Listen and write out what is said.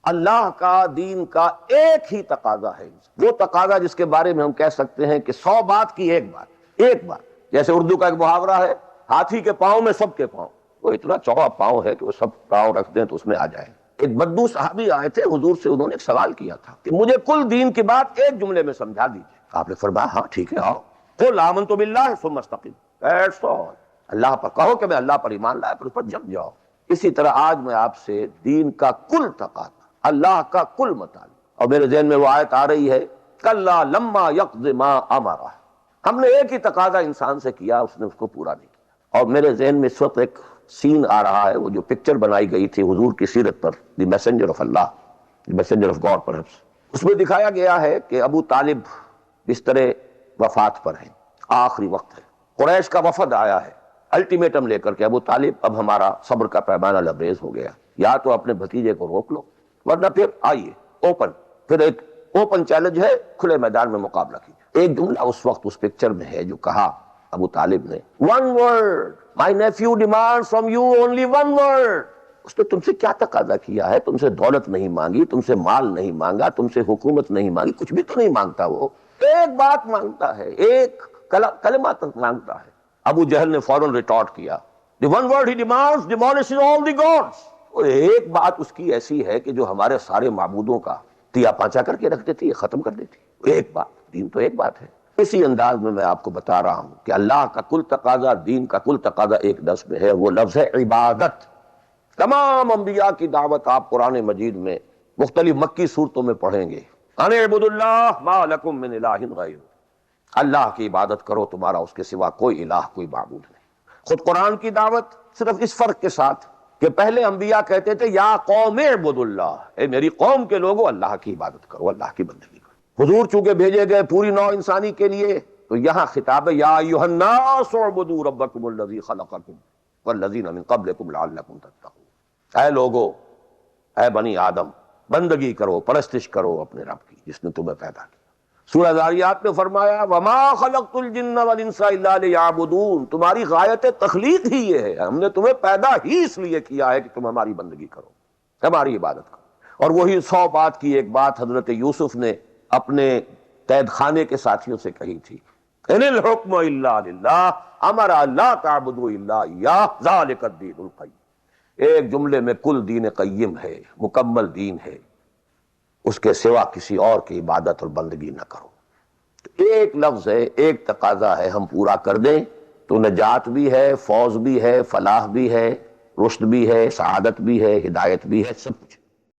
اللہ کا دین کا ایک ہی تقاضا ہے، وہ تقاضا جس کے بارے میں ہم کہہ سکتے ہیں کہ 100 بات کی ایک بات، جیسے اردو کا ایک محاورہ ہے، ہاتھی کے پاؤں میں سب کے پاؤں، وہ اتنا چوڑا پاؤں ہے کہ وہ سب پاؤں رکھ دیں تو اس میں آ جائے۔ ایک بدو صحابی آئے تھے حضور سے، انہوں نے ایک سوال کیا تھا کہ مجھے کل دین کی بات ایک جملے میں سمجھا دیجیے۔ آپ نے فرمایا ہاں ٹھیک ہے آؤ، قل آمنت باللہ ثم استقم، دیٹس آل، اللہ پر کہو کہ میں اللہ پر ایمان لایا، پھر اس پر جم جاؤ۔ اسی طرح آج میں آپ سے دین کا کل تقاضا، اللہ کا کل مطالبہ، اور میرے ذہن میں وہ آیت آ رہی ہے کلا لما یقض ما امرہ، ہم نے ایک ہی تقاضا انسان سے کیا، اس نے اس کو پورا نہیں کیا۔ اور میرے ذہن میں اس وقت ایک سین آ رہا ہے، وہ جو پکچر بنائی گئی تھی حضور کی سیرت پر، the messenger of Allah, the messenger of God perhaps, اس میں دکھایا گیا ہے کہ ابو طالب بستر وفات پر ہیں، آخری وقت ہے، قریش کا وفد آیا ہے الٹیمیٹم لے کر کے، ابو طالب اب ہمارا صبر کا پیمانہ لبریز ہو گیا، یا تو اپنے بھتیجے کو روک لو ورنہ پھر آئیے اوپن، پھر ایک اوپن چیلنج ہے، کھلے میدان میں مقابلہ کیجیے۔ ایک جملہ اس وقت اس پکچر میں ہے جو کہا ابو طالب نے، one word, my nephew demand from you only one word, اس نے تم سے کیا تقاضا کیا ہے؟ تم سے دولت نہیں مانگی، تم سے مال نہیں مانگا، تم سے حکومت نہیں مانگی، کچھ بھی تو نہیں مانگتا، وہ ایک بات مانگتا ہے، ایک کلمہ تک مانگتا ہے۔ ابو جہل نے فوراً ریٹارٹ کیا، the one word he demands demolishes all the gods، اور ایک بات اس کی ایسی ہے کہ جو ہمارے سارے معبودوں کا تیا پانچا کر کے رکھ دیتی ہے، ختم کر دیتی ہے۔ ایک بات، دین تو ایک بات ہے۔ اسی انداز میں آپ کو بتا رہا ہوں کہ اللہ کا کل تقاضا، دین کا کل تقاضا ایک لفظ میں ہے، وہ لفظ ہے عبادت۔ تمام انبیاء کی دعوت آپ قرآن مجید میں مختلف مکی صورتوں میں پڑھیں گے، ان اعبدوا اللہ ما لکم من الہ غیرہ، اللہ کی عبادت کرو، تمہارا اس کے سوا کوئی الہ، کوئی معبود نہیں۔ خود قرآن کی دعوت صرف اس فرق کے ساتھ کہ پہلے انبیاء کہتے تھے یا قوم اعبدوا اللہ، اے میری قوم کے لوگوں اللہ کی عبادت کرو، اللہ کی بندگی کرو۔ حضور چونکہ بھیجے گئے پوری نوع انسانی کے لیے، تو یہاں خطاب ہے یا ایھا الناس اعبدوا ربکم الذی خلقکم والذین من قبلکم لعلکم تتقون، اے لوگو، اے بنی آدم، بندگی کرو، پرستش کرو اپنے رب کی جس نے تمہیں پیدا کیا۔ سورہ ذاریات میں فرمایا وما خلقت الجن والانس الا لیعبدون، تمہاری غایت تخلیق ہی یہ ہے، ہم نے تمہیں پیدا ہی اس لیے کیا ہے کہ تم ہماری بندگی کرو، ہماری عبادت کرو۔ اور وہی 100 بات کی ایک بات حضرت یوسف نے اپنے قید خانے کے ساتھیوں سے کہی تھی، ان الحکم الا للہ امر لا تعبدوا الا ایہ ذلک الدین القیم۔ ایک جملے میں کل دین قیم ہے، مکمل دین ہے، اس کے سوا کسی اور کی عبادت اور بندگی نہ کرو۔ ایک لفظ ہے، ایک تقاضا ہے، ہم پورا کر دیں تو نجات بھی ہے، فوز بھی ہے، فلاح بھی ہے، رشد بھی ہے، سعادت بھی ہے، ہدایت بھی ہے، سب کچھ۔